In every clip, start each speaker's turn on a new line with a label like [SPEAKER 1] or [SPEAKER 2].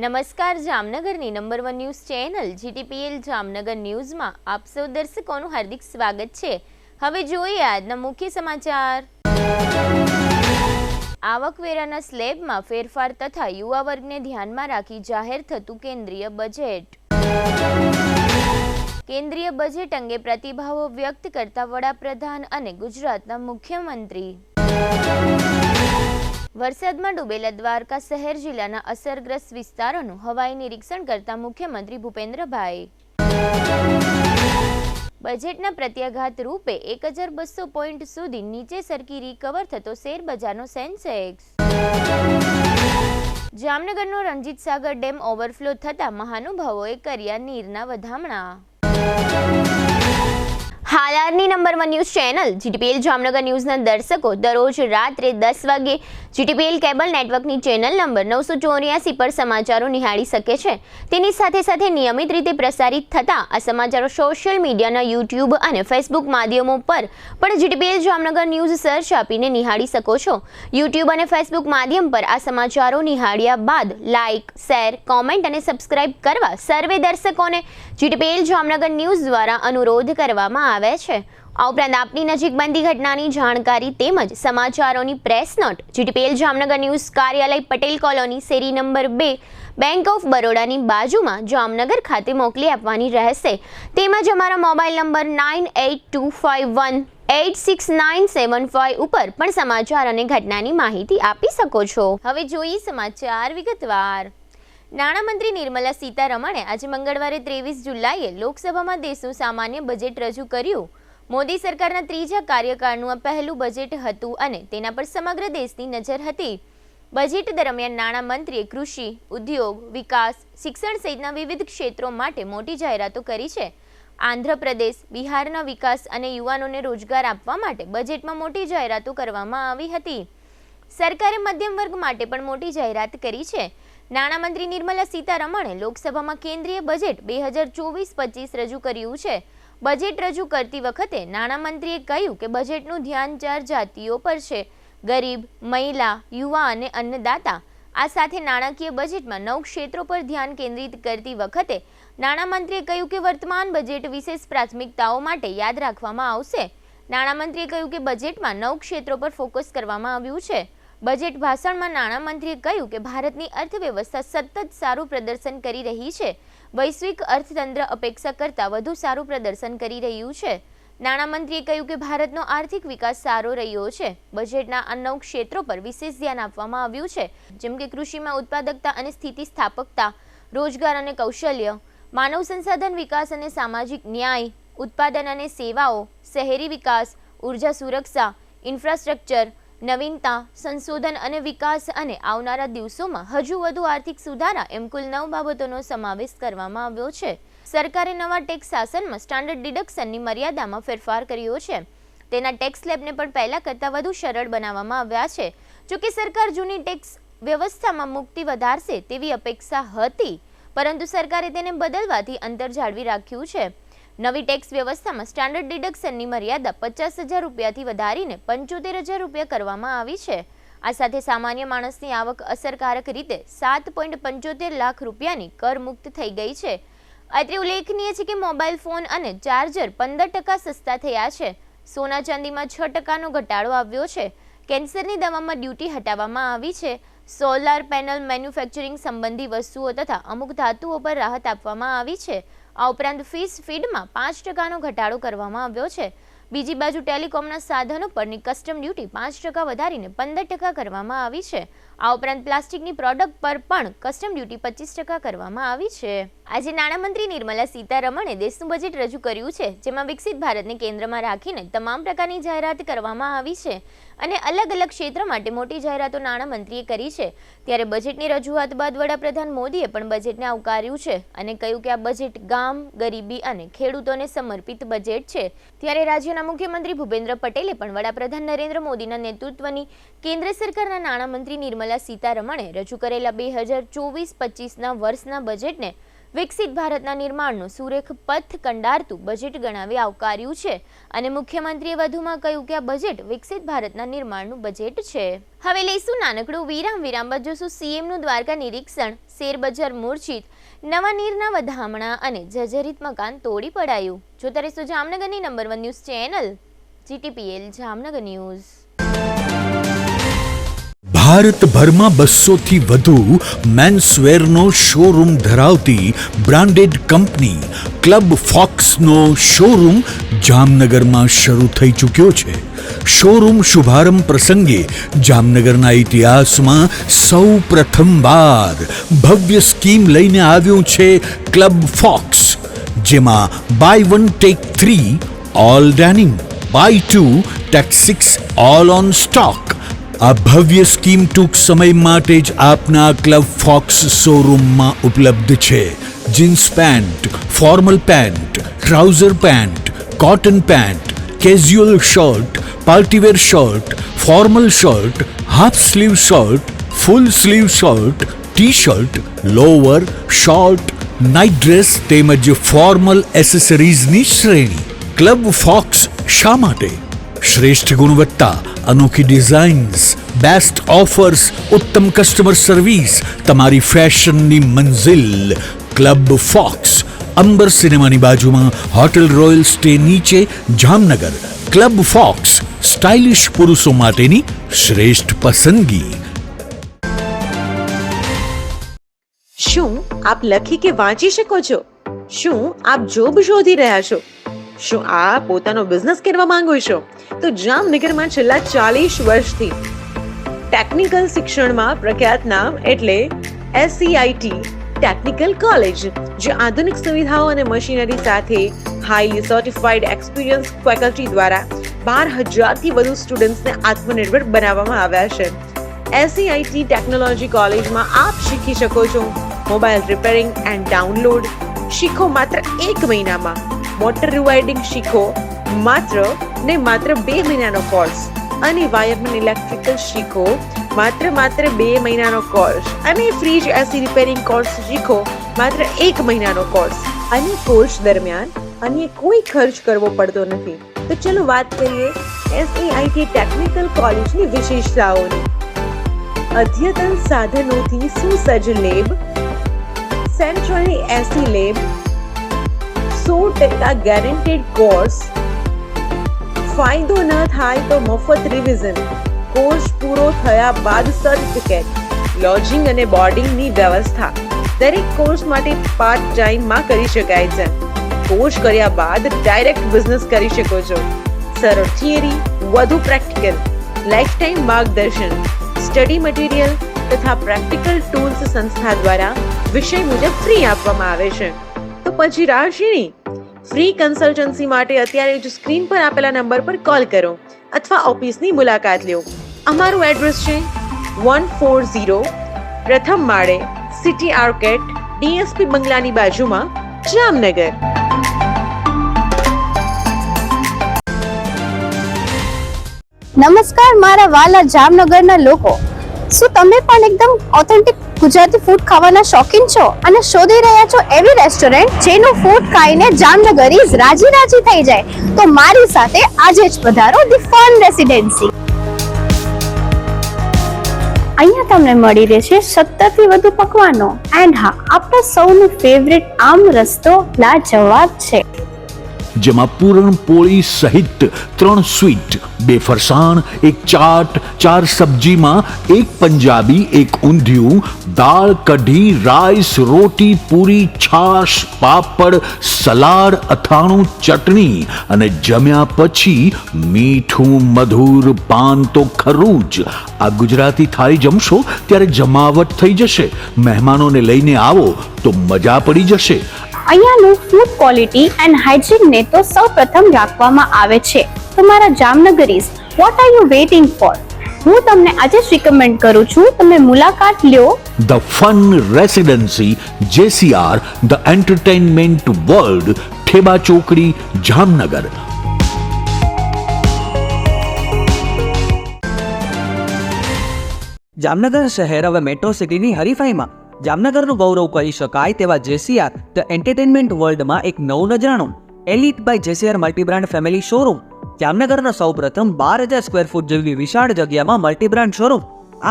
[SPEAKER 1] નમસ્કાર જામનગરની number 1 news channel GTPL Jamnagar ન્યૂઝમાં આપ સૌ દર્શકોનું હાર્દિક સ્વાગત છે। હવે જોઈએ આજના મુખ્ય સમાચાર। આવકવેરાના સ્લેબમાં ફેરફાર તથા યુવા વર્ગને ધ્યાનમાં રાખી જાહેર થતું કેન્દ્રીય બજેટ। કેન્દ્રીય બજેટ અંગે પ્રતિભાવો વ્યક્ત કરતા વડાપ્રધાન અને ગુજરાતના મુખ્યમંત્રી। વરસાદમાં ડૂબેલા દ્વારકા શહેર જિલ્લાના અસરગ્રસ્ત વિસ્તારોનું હવાઈ નિરીક્ષણ કરતા મુખ્યમંત્રી ભૂપેન્દ્રભાઈ। બજેટના પ્રત્યાઘાત રૂપે 1200 પોઈન્ટ સુધી નીચે સરકી રિકવર થતો શેરબજારનો સેન્સેક્સ। જામનગરનો રણજીત સાગર ડેમ ઓવરફ્લો થતા મહાનુભાવોએ કર્યા નીરના વધામણા। હાલની number 1 news channel GTPL Jamnagar ન્યૂઝના દર્શકો દરરોજ રાત્રે 10 વાગે જીટીપીએલ કેબલ નેટવર્કની ચેનલ નંબર 984 પર સમાચારો નિહાળી શકે છે। તેની સાથે સાથે નિયમિત રીતે પ્રસારિત થતા આ સમાચારો સોશિયલ મીડિયાના યુટ્યુબ અને ફેસબુક માધ્યમો પર પણ જીટીપીએલ જામનગર ન્યૂઝ સર્ચ આપીને નિહાળી શકો છો। યુટ્યુબ અને ફેસબુક માધ્યમ પર આ સમાચારો નિહાળ્યા બાદ લાઇક, શેર, કોમેન્ટ અને સબસ્ક્રાઇબ કરવા સર્વે દર્શકોને જીટીપીએલ જામનગર ન્યૂઝ દ્વારા અનુરોધ કરવામાં આવે છે। આ ઉપરાંત આપની નજીક બનતી ઘટનાની જાણકારી તેમજ સમાચારોની press note GTPL Jamnagar news કાર્યાલય પટેલ કોલોની શેરી નંબર 2 બેંક ઓફ બરોડાની બાજુમાં જામનગર ખાતે મોકલી આપવાની રહેશે। તેમજ અમારા મોબાઈલ નંબર 9825186975 ઉપર પણ સમાચાર અને ઘટનાની માહિતી આપી શકો છો। હવે જોઈએ સમાચાર વિગતવાર। નાણામંત્રી નિર્મલા સીતારમણે આજે મંગળવારે 23 જુલાઈએ લોકસભામાં દેશનું સામાન્ય બજેટ રજૂ કર્યું। મોદી સરકારના ત્રીજા કાર્યકાળનું આ પહેલું બજેટ હતું અને તેના પર સમગ્ર દેશની નજર હતી। બજેટ દરમિયાન નાણામંત્રીએ કૃષિ, ઉદ્યોગ, વિકાસ, શિક્ષણ સહિતના વિવિધ ક્ષેત્રો માટે મોટી જાહેરાતો કરી છે। આંધ્રપ્રદેશ, બિહારના વિકાસ અને યુવાનોને રોજગાર આપવા માટે બજેટમાં મોટી જાહેરાતો કરવામાં આવી હતી। સરકારે મધ્યમ વર્ગ માટે પણ મોટી જાહેરાત કરી છે। નાણામંત્રી નિર્મલા સીતારમણે લોકસભામાં કેન્દ્રીય બજેટ 2024-25 રજૂ કર્યું છે। બજેટ રજૂ કરતી વખતે નાણામંત્રીએ કહ્યું કે બજેટનું ધ્યાન 4 જાતિઓ પર છે: ગરીબ, મહિલા, યુવા અને અન્નદાતા। આ સાથે નાણાકીય બજેટમાં 9 ક્ષેત્રો પર ધ્યાન કેન્દ્રિત કરતી વખતે નાણામંત્રીએ કહ્યું કે વર્તમાન બજેટ વિશેષ પ્રાથમિકતાઓ માટે યાદ રાખવામાં આવશે। નાણામંત્રીએ કહ્યું કે બજેટમાં 9 ક્ષેત્રો પર ફોકસ કરવામાં આવ્યું છે। બજેટ ભાષણમાં નાણામંત્રીએ કહ્યું કે ભારતની અર્થવ્યવસ્થા સતત સારું પ્રદર્શન કરી રહી છે। વૈશ્વિક અર્થતંત્ર અપેક્ષા કરતાં વધુ સારું પ્રદર્શન કરી રહ્યું છે। નાણામંત્રીએ કહ્યું કે ભારતનો આર્થિક વિકાસ સારો રહ્યો છે। બજેટના આ 9 ક્ષેત્રો પર વિશેષ ધ્યાન આપવામાં આવ્યું છે, જેમ કે કૃષિમાં ઉત્પાદકતા અને સ્થિતિસ્થાપકતા, રોજગાર અને કૌશલ્ય, માનવ સંસાધન વિકાસ અને સામાજિક ન્યાય, ઉત્પાદન અને સેવાઓ, શહેરી વિકાસ, ઉર્જા સુરક્ષા, ઇન્ફ્રાસ્ટ્રક્ચર, નવીનતા, સંશોધન અને વિકાસ અને આવનારા દિવસોમાં હજુ વધુ આર્થિક સુધારા એમ કુલ 9 બાબતોનો સમાવેશ કરવામાં આવ્યો છે। સરકારે નવા ટેક્સ શાસનમાં સ્ટાન્ડર્ડ ડિડક્શનની મર્યાદામાં ફેરફાર કર્યો છે। તેના ટેક્સ સ્લેબને પણ પહેલા કરતાં વધુ સરળ બનાવવામાં આવ્યા છે। જોકે સરકાર જૂની ટેક્સ વ્યવસ્થામાં મુક્તિ વધારશે તેવી અપેક્ષા હતી, પરંતુ સરકારે તેને બદલવાથી અંતર જાળવી રાખ્યું છે। નવી ટેક્સ વ્યવસ્થામાં સ્ટાન્ડર્ડ ડિડક્શનની મર્યાદા 50,000 રૂપિયાથી વધારીને 75,000 રૂપિયા કરવામાં આવી છે। આ સાથે સામાન્ય માણસની આવક અસરકારક રીતે 7.75 લાખ રૂપિયાની કરમુક્ત થઈ ગઈ છે। અત્રે ઉલ્લેખનીય છે કે મોબાઈલ ફોન અને ચાર્જર 15% સસ્તા થયા છે। સોના ચાંદીમાં 6%નો ઘટાડો આવ્યો છે। કેન્સરની દવામાં ડ્યુટી હટાવવામાં આવી છે। સોલાર પેનલ મેન્યુફેક્ચરિંગ સંબંધી વસ્તુઓ તથા અમુક ધાતુઓ પર રાહત આપવામાં આવી છે। આ ઉપરાંત ફિશ ફીડમાં 5%નો ઘટાડો કરવામાં આવ્યો છે। બીજી બાજુ ટેલિકોમના સાધનો પરની કસ્ટમ ડ્યુટી 5% વધારીને 15% કરવામાં આવી છે। આ ઉપરાંત પ્લાસ્ટિકની પ્રોડક્ટ પર પણ કસ્ટમ ડ્યુટી 25% કરવામાં આવી છે। આજે નાણામંત્રી નિર્મલા સીતારમણે દેશનું બજેટ રજૂ કર્યું છે, જેમાં વિકસિત ભારતને કેન્દ્રમાં રાખીને તમામ પ્રકારની જાહેરાત કરવામાં આવી છે અને અલગ અલગ ક્ષેત્ર માટે મોટી જાહેરાતો નાણામંત્રીએ કરી છે। ત્યારે બજેટની રજૂઆત બાદ વડાપ્રધાન મોદીએ પણ બજેટને આવકાર્યું છે અને કહ્યું કે આ બજેટ ગામ, ગરીબી અને ખેડૂતોને સમર્પિત બજેટ છે। ત્યારે રાજ્યના મુખ્યમંત્રી ભૂપેન્દ્ર પટેલે પણ વડાપ્રધાન નરેન્દ્ર મોદીના નેતૃત્વની કેન્દ્ર સરકારના નાણામંત્રી નિર્મલા સીતારમણે રજૂ કરેલા 2024-25ના વર્ષના બજેટને વિકસિત ભારતના નિર્માણનું સુરેખ પથ કંડારતું બજેટ ગણાવી આવકાર્યું છે અને મુખ્યમંત્રીએ વધુમાં કહ્યું કે આ બજેટ વિકસિત ભારતના નિર્માણનું બજેટ છે. હવે લઈશું નાનકડું વિરામ બાદ જોશું સીએમનું દ્વારકા નિરીક્ષણ, શેરબજાર મૂર્છિત, નવા નીરના વધામણા અને જર્જરિત મકાન તોડી પડાયું. જોતા રહેશો જામનગરની number 1 news channel GTPL Jamnagar news.
[SPEAKER 2] ભારતભરમાં 200 થી વધુ મેન્સવેરનો શોરૂમ ધરાવતી બ્રાન્ડેડ કંપની ક્લબ ફોક્સનો શોરૂમ જામનગરમાં શરૂ થઈ ચૂક્યો છે. શોરૂમ શુભારંભ પ્રસંગે જામનગરના ઇતિહાસમાં સૌ પ્રથમવાર ભવ્ય સ્કીમ લઈને આવ્યું છે ક્લબ ફોક્સ, જેમાં buy 1 take 3 all denim, buy 2 take 6 all on stock. આ ભવ્ય સ્કીમ ટૂંક સમય માટે જ આપના ક્લબ ફોક્સ શોરૂમમાં ઉપલબ્ધ છે. Jeans pant, formal pant, trouser pant, cotton pant, casual shirt, partywear shirt, formal shirt, half sleeve shirt, full sleeve shirt, T shirt, lower, short, night dress તેમજ ફોર્મલ એસેસરીઝની શ્રેણી. ક્લબ ફોક્સ શા માટે? શ્રેષ્ઠ ગુણવત્તા, અનોખી ડિઝાઇન્સ, બેસ્ટ ઓફર્સ, ઉત્તમ customer service, તમારી ફેશનની મંઝિલ ક્લબ ફોક્સ, અંબર સિનેમાની બાજુમાં હોટેલ રોયલ સ્ટે નીચે, જામનગર. ક્લબ ફોક્સ, સ્ટાઇલિશ પુરુષો માટેની શ્રેષ્ઠ પસંદગી.
[SPEAKER 3] શું આપ લખી કે વાંચી શકો છો? શું આપ જોબ શોધી રહ્યા છો? શું આપ પોતાનો બિઝનેસ કરવા માંગો છો? તો જામનગરમાં છેલ્લા 40 વર્ષથી ટેકનિકલ શિક્ષણમાં પ્રખ્યાત નામ એટલે SCIT ટેકનિકલ કોલેજ, જે આધુનિક સુવિધાઓ અને મશીનરી સાથે હાઈલી સર્ટિફાઈડ એક્સપિરિયન્સ ફેકલ્ટી દ્વારા 12,000 થી વધુ સ્ટુડન્ટ્સને આત્મનિર્ભર બનાવવામાં આવ્યા છે. SCIT ટેકનોલોજી કોલેજમાં આપ શીખી શકો છો મોબાઈલ રિપેરિંગ એન્ડ ડાઉનલોડ, શીખો માત્ર 1 મહિનામાં. મોટર રિવાઇડિંગ શીખો માત્ર 2 મહિનાનો કોર્સ, અને વાયરમેન ઇલેક્ટ્રિકલ શીખો માત્ર 2 મહિનાનો કોર્સ, અને ફ્રીજ એસી રિપેરિંગ કોર્સ શીખો માત્ર 1 મહિનાનો કોર્સ. અને કોર્સ દરમિયાન અન્ય કોઈ ખર્ચ કરવો પડતો નથી. તો ચલો વાત કરીએ SCIT ટેકનિકલ કોલેજની વિશેષતાઓની. અદ્યતન સાધનોથી સુસજ્જ લેબ, સેન્ટ્રલી એસી લેબ, 100% ગેરંટેડ કોર્સ, ફાયદો ન થાય તો મફત રિવિઝન, કોર્સ પૂરો થયા બાદ સર્ટિફિકેટ, લોજિંગ અને બોર્ડિંગની વ્યવસ્થા. દરેક કોર્સ માટે પાર્ટ ટાઈમમાં કરી શકાય છે. કોર્સ કર્યા બાદ ડાયરેક્ટ બિઝનેસ કરી શકો છો. સરળ થિયરી, વધુ પ્રેક્ટિકલ, લાઈફ ટાઈમ માર્ગદર્શન, સ્ટડી મટીરિયલ તથા પ્રેક્ટિકલ ટૂલ્સ સંસ્થા દ્વારા વિષય મુજબ ફ્રી આપવામાં આવે છે. તો પછી રાહ શેની? ફ્રી કન્સલ્ટન્સી માટે અત્યારે જ સ્ક્રીન પર આપેલા નંબર પર કોલ કરો અથવા ઓફિસની મુલાકાત લો. અમારું એડ્રેસ છે 140 પ્રથમ માળે, સિટી આર્કેટ, DSP બંગલાની બાજુમાં, જામનગર.
[SPEAKER 4] નમસ્કાર મારા વાલા જામનગરના લોકો, શું તમે પણ એકદમ ઓથેન્ટિક ગુજરાતી ફૂડ ખાવાના શોખીન છો અને શોધી રહ્યા છો એવી રેસ્ટોરન્ટ જેનું ફૂડ ખાઈને જામનગરીઝ રાજી થઈ જાય? તો મારી સાથે આજે જ પધારો ધી ફન રેસિડેન્સી. અહીંયા તમને મળી રહેશે 70 થી વધુ પકવાનો એન્ડ હા, આપણા સૌનું ફેવરેટ આમ રસ્તો લાજવાબ છે,
[SPEAKER 2] જેમાં પૂરણપોળી સહિત 3 સ્વીટ, 2 ફરસાણ, 1 ચાટ, 4 સબ્જીમાં 1 પંજાબી, 1 ઊંધિયું, દાળ, કઢી, રાઈસ, રોટી, પૂરી, છાશ, પાપડ, સલાડ, અથાણું, ચટણી અને જમ્યા પછી મીઠું મધુર પાન તો ખરું જ. આ ગુજરાતી થાળી જમશો ત્યારે જમાવટ થઈ જશે. મહેમાનોને લઈને આવો તો મજા પડી જશે.
[SPEAKER 4] અહીંયાનું ફૂડ ક્વોલિટી એન્ડ હાઇજીનને તો સૌપ્રથમ રાખવામાં આવે છે. તમારા જામનગરીઝ, what are you waiting for? હું તમને આજે જ રિકમેન્ડ કરું છું, તમે મુલાકાત લ્યો
[SPEAKER 2] the fun residency, JCR, the entertainment world, Theba ચોકડી, જામનગર.
[SPEAKER 5] જામનગર શહેર હવે મેટ્રો સિટીની હરીફાઈમાં જામનગરનું ગૌરવ કહી શકાય તેવા જેસીઆર ધ એન્ટરટેનમેન્ટ વર્લ્ડમાં એક નવું નજરાણું elite by જેસીઆર multi brand family showroom. જામનગરના સૌપ્રથમ 12,000 સ્ક્વેર ફૂટ જેવી વિશાળ જગ્યામાં મલ્ટીબ્રાન્ડ શોરૂમ.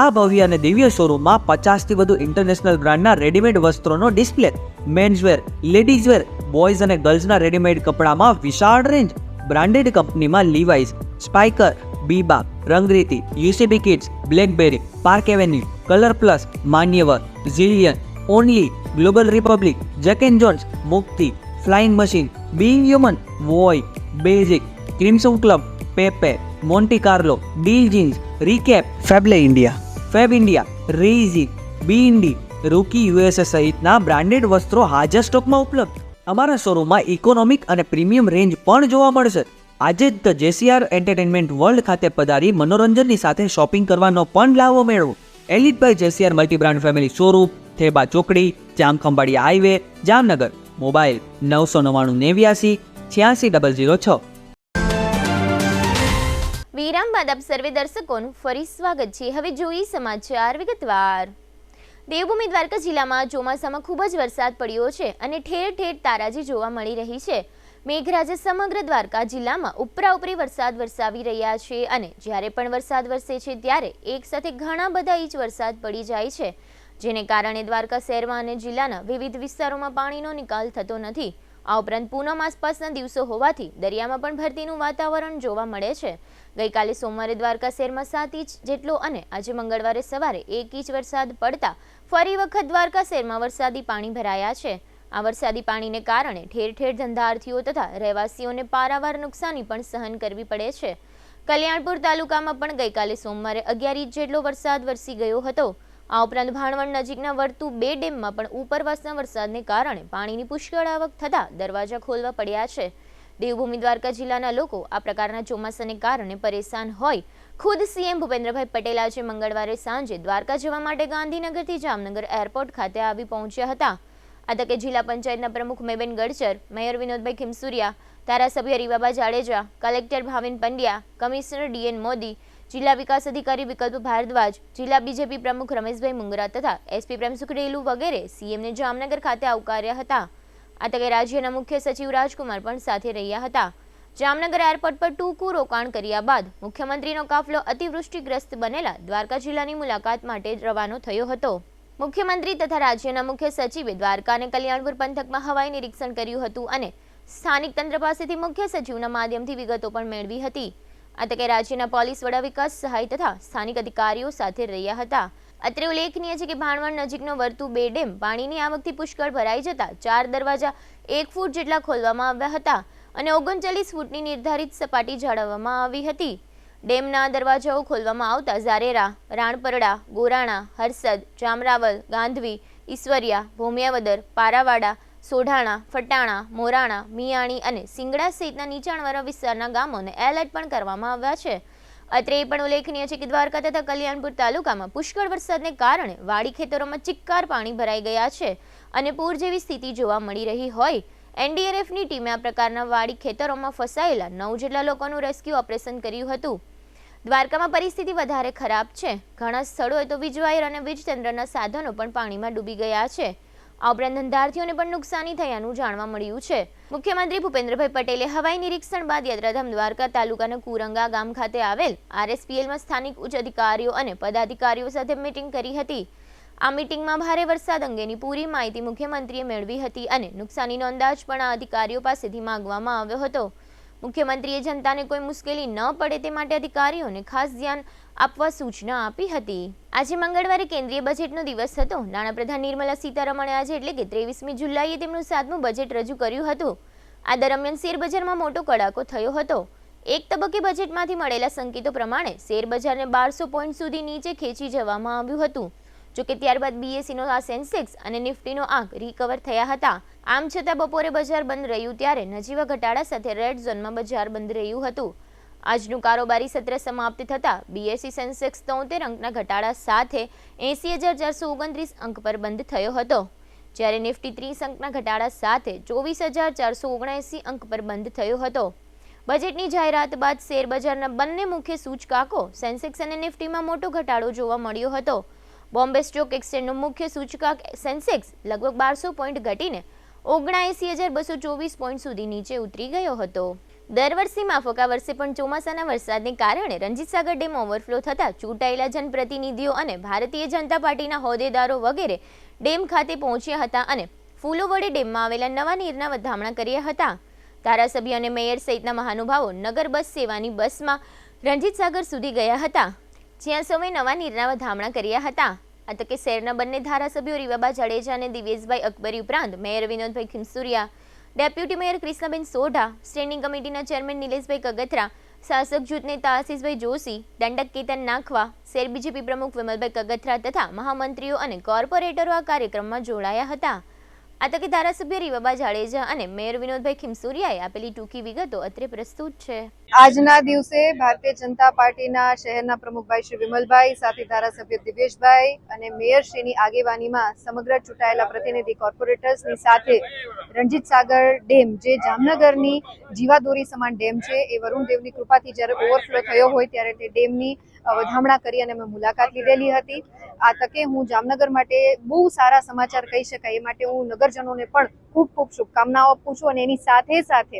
[SPEAKER 5] આ ભવ્ય અને દિવ્ય શોરૂમમાં 50થી વધુ ઇન્ટરનેશનલ બ્રાન્ડના રેડીમેડ વસ્ત્રોનો ડિસ્પ્લે, મેન્સવેર, લેડીઝવેર, બોયઝ અને ગર્લ્સના રેડીમેડ કપડામાં વિશાળ રેન્જ, બ્રાન્ડેડ કંપનીમાં Levi's, Spykar, Biba, Rangriti, UCB kids, Blackberry, Park Avenue, Colour Plus, Manyavar, Zillion, Only, Global Republic, Jack and Jones, Mukti, Flying Machine, Being Human, Voi, basic, Crimson Club, Pepe, Monte Carlo, Deal Jeans, Recap, ફેબલે India, Fabindia, રેઝી, બી ઇન્ડી, Rookie USA સહિતના બ્રાન્ડેડ વસ્ત્રો હાજર સ્ટોકમાં ઉપલબ્ધ. અમારા શોરૂમમાં ઇકોનોમિક અને પ્રીમિયમ રેન્જ પણ જોવા મળશે. આજે જ ધ જેસીઆર એન્ટરટેનમેન્ટ વર્લ્ડ ખાતે પધારી મનોરંજનની સાથે શોપિંગ કરવાનો પણ લાવો મેળવો. Elite by જેસીઆર multi brand family showroom, Theba ચોકડી, જામખંભાળિયા હાઈવે, જામનગર. મોબાઈલ 999
[SPEAKER 1] વિરામ બાદ આપ સર્વે દર્શકોનું ફરી સ્વાગત છે. હવે જોઈએ સમાચાર વિગતવાર. દેવભૂમિ દ્વારકા જિલ્લામાં ચોમાસામાં ખૂબ જ વરસાદ પડ્યો છે અને ઠેર ઠેર તારાજી જોવા મળી રહી છે. મેઘરાજા સમગ્ર દ્વારકા જિલ્લામાં ઉપરાઉપરી વરસાદ વરસાવી રહ્યા છે અને જ્યારે પણ વરસાદ વરસે છે ત્યારે એક સાથે ઘણા બધા ઇંચ વરસાદ પડી જાય છે, જેને કારણે દ્વારકા શહેરમાં અને જિલ્લાના વિવિધ વિસ્તારોમાં પાણીનો નિકાલ થતો નથી. આ ઉપરાંત પૂનમ આસપાસના દિવસો હોવાથી દરિયામાં પણ ભરતીનું વાતાવરણ જોવા મળે છે. ગઈકાલે સોમવારે દ્વારકા શહેરમાં 7 ઇંચ જેટલો અને આજે મંગળવારે સવારે 1 ઇંચ વરસાદ પડતા ફરી વખત દ્વારકા શહેરમાં વરસાદી પાણી ભરાયા છે. આ વરસાદી પાણીને કારણે ઠેર ઠેર ધંધાર્થીઓ તથા રહેવાસીઓને પારાવાર નુકસાની પણ સહન કરવી પડે છે. કલ્યાણપુર તાલુકામાં પણ ગઈકાલે સોમવારે 11 ઇંચ જેટલો વરસાદ વરસી ગયો હતો. આ ઉપરાંત ભાણવડ નજીકના વર્તુ 2 ડેમમાં પણ ઉપરવાસના વરસાદને કારણે પાણીની પુષ્કળ આવક થતા દરવાજા ખોલવા પડ્યા છે. દેવભૂમિ દ્વારકા જિલ્લાના લોકો આ પ્રકારના ચોમાસાને કારણે પરેશાન હોય. ખુદ સીએમ ભૂપેન્દ્રભાઈ પટેલ આજે મંગળવારે સાંજે દ્વારકા જવા માટે ગાંધીનગરથી જામનગર એરપોર્ટ ખાતે આવી પહોંચ્યા હતા. આ તકે જિલ્લા પંચાયતના પ્રમુખ મેબેન ગડચર, મેયર વિનોદભાઈ ખીમસુરિયા, ધારાસભ્ય Rivaba Jadeja, collector Bhavin Pandya, commissioner DN Modi, જિલ્લા વિકાસ અધિકારી વિકલ્પ ભારદ્વાજ, જિલ્લા બીજેપી પ્રમુખ રમેશભાઈ મુંગરા તથા એસપી પ્રેમસુખ રેલુ વગેરે સીએમને જામનગર ખાતે આવકાર્યા હતા. આ તકે રાજ્યના મુખ્ય સચિવ રાજકુમાર પણ સાથે રહ્યા હતા. જામનગર એરપોર્ટ પર ટૂંકું રોકાણ કર્યા બાદ મુખ્યમંત્રીનો કાફલો અતિવૃષ્ટિગ્રસ્ત બનેલા દ્વારકા જિલ્લાની મુલાકાત માટે રવાનો થયો હતો. મુખ્યમંત્રી તથા રાજ્યના મુખ્ય સચિવે દ્વારકા અને કલ્યાણપુર પંથકમાં હવાઈ નિરીક્ષણ કર્યું હતું અને સ્થાનિક તંત્ર પાસેથી મુખ્ય સચિવના માધ્યમથી વિગતો પણ મેળવી હતી. આ તકે રાજ્યના પોલીસ વડા વિકાસ સહાય તથા સ્થાનિક અધિકારીઓ સાથે રહ્યા હતા. અત્રે ઉલ્લેખનીય છે કે ભાણવડ નજીકનો વર્તુ 2 ડેમ પાણીની આવકથી પુષ્કળ ભરાઈ જતા 4 દરવાજા 1 ફૂટ જેટલા ખોલવામાં આવ્યા હતા અને 39 ફૂટની નિર્ધારિત સપાટી જાળવવામાં આવી હતી. ડેમના દરવાજાઓ ખોલવામાં આવતા ઝારેરા, રાણપરડા, ગોરાણા, હરસદ, જામરાવલ, ગાંધવી, ઈશ્વરિયા, ભોમિયાવદર, પારાવાડા, સોઢાણા, ફટાણા, મોરાણા, મિયાણી અને સિંગડા સહિતના નીચાણવાળા વિસ્તારના ગામોને એલર્ટ પણ કરવામાં આવ્યા છે. અત્રે એ પણ ઉલ્લેખનીય છે કે દ્વારકા તથા કલ્યાણપુર તાલુકામાં પુષ્કળ વરસાદને કારણે વાડી ખેતરોમાં ચિક્કાર પાણી ભરાઈ ગયા છે અને પૂર જેવી સ્થિતિ જોવા મળી રહી હોય. એનડીઆરએફની ટીમે આ પ્રકારના વાડી ખેતરોમાં ફસાયેલા 9 જેટલા લોકોનું રેસ્ક્યુ ઓપરેશન કર્યું હતું. દ્વારકામાં પરિસ્થિતિ વધારે ખરાબ છે. ઘણા સ્થળોએ તો વીજવાયર અને વીજતંત્રના સાધનો પણ પાણીમાં ડૂબી ગયા છે. આ ઉપરાંત ધંધાર્થીઓને પણ નુકસાની થયાનું જાણવા મળ્યું છે. મુખ્યમંત્રી ભૂપેન્દ્રભાઈ પટેલે હવાઈ નિરીક્ષણ બાદ યાત્રાધામ દ્વારકા તાલુકાના કુરંગા ગામ ખાતે આવેલ આરએસપીએલમાં સ્થાનિક ઉચ્ચ અધિકારીઓ અને પદાધિકારીઓ સાથે મીટિંગ કરી હતી. આ મીટિંગમાં ભારે વરસાદ અંગેની પૂરી માહિતી મુખ્યમંત્રીએ મેળવી હતી અને નુકસાનીનો અંદાજ પણ આ અધિકારીઓ પાસેથી માંગવામાં આવ્યો હતો. મુખ્યમંત્રીએ જનતાને કોઈ મુશ્કેલી ન પડે તે માટે અધિકારીઓને ખાસ ધ્યાન આપવા સૂચના આપી હતી. આજે મંગળવારે કેન્દ્રીય બજેટનો દિવસ હતો. નાણાપ્રધાન નિર્મલા સીતારમણે આજે એટલે કે 23મી જુલાઈએ તેમનું 7મું બજેટ રજૂ કર્યું હતું. આ દરમિયાન શેરબજારમાં મોટો કડાકો થયો હતો. એક તબક્કે બજેટમાંથી મળેલા સંકેતો પ્રમાણે શેરબજારને 1200 પોઈન્ટ સુધી નીચે ખેંચી જવામાં આવ્યું હતું. જોકે ત્યારબાદ બીએસસીનો આ સેન્સેક્સ અને નિફ્ટીનો આંક રિકવર થયા હતા. આમ છતાં બપોરે બજાર બંધ રહ્યું ત્યારે નજીવા ઘટાડા સાથે રેડ ઝોનમાં બજાર બંધ રહ્યું હતું. આજનું કારોબારી સત્ર સમાપ્ત થતાં બીએસસી સેન્સેક્સ 73 અંકના ઘટાડા સાથે 80,429 અંક પર બંધ થયો હતો, જ્યારે નિફ્ટી 30 અંકના ઘટાડા સાથે 24,479 અંક પર બંધ થયો હતો. બજેટની જાહેરાત બાદ શેરબજારના બંને મુખ્ય સૂચકાંકો સેન્સેક્સ અને નિફ્ટીમાં મોટો ઘટાડો જોવા મળ્યો હતો. બોમ્બે સ્ટોક એક્સચેન્જનો મુખ્ય સૂચકાંક સેન્સેક્સ લગભગ 1200 પોઈન્ટ ઘટીને 79,224 પોઈન્ટ સુધી નીચે ઉતરી ગયો હતો. દર વર્ષની માફક આ વર્ષે પણ ચોમાસાના વરસાદને કારણે રણજીત સાગર ડેમ ઓવરફ્લો થતાં ચૂંટાયેલા જનપ્રતિનિધિઓ અને ભારતીય જનતા પાર્ટીના હોદ્દેદારો વગેરે ડેમ ખાતે પહોંચ્યા હતા અને ફૂલો વડે ડેમમાં આવેલા નવા નીરના વધામણા કર્યા હતા. ધારાસભ્ય અને મેયર સહિતના મહાનુભાવો નગર બસ સેવાની બસમાં રણજીત સાગર સુધી ગયા હતા, જ્યાં સૌએ નવા નીરના વધામણા કર્યા હતા. આ તકે શહેરના બંને ધારાસભ્યો રીવાબા જાડેજા અને દિવેશભાઈ અકબરી ઉપરાંત mayor Vinodbhai Khimsuriya, deputy mayor Krishnaben Sodha, standing કમિટીના ચેરમેન નિલેશભાઈ કગથરા, શાસક જૂથ નેતા આશીષભાઈ જોશી, દંડક કેતન નાખવા, શહેર બીજેપી પ્રમુખ વિમલભાઈ કગથરા તથા મહામંત્રીઓ અને કોર્પોરેટરો આ કાર્યક્રમમાં જોડાયા હતા. આ તકે ધારાસભ્ય રીવાબા જાડેજા અને મેયર વિનોદભાઈ ખીમસુરિયાએ આપેલી ટૂંકી વિગતો અત્રે પ્રસ્તુત છે.
[SPEAKER 6] આજના દિવસે ભારતીય જનતા પાર્ટીના શહેરના પ્રમુખભાઈ શ્રી વિમલભાઈ, સાથે ધારાસભ્ય દિવેશભાઈ અને મેયરશ્રીની આગેવાનીમાં સમગ્ર ચૂંટાયેલા પ્રતિનિધિ કોર્પોરેટર્સની સાથે રણજીત સાગર ડેમ, જે જામનગરની જીવાદોરી સમાન ડેમ છે, એ વરુણદેવની કૃપાથી જ્યારે ઓવરફ્લો થયો હોય ત્યારે તે ડેમની વધામણા કરી અને અમે મુલાકાત લીધેલી હતી. આ તકે હું જામનગર માટે બહુ સારા સમાચાર કહી શકાય એ માટે હું નગરજનોને પણ ખૂબ ખૂબ શુભકામનાઓ આપું છું. અને એની સાથે સાથે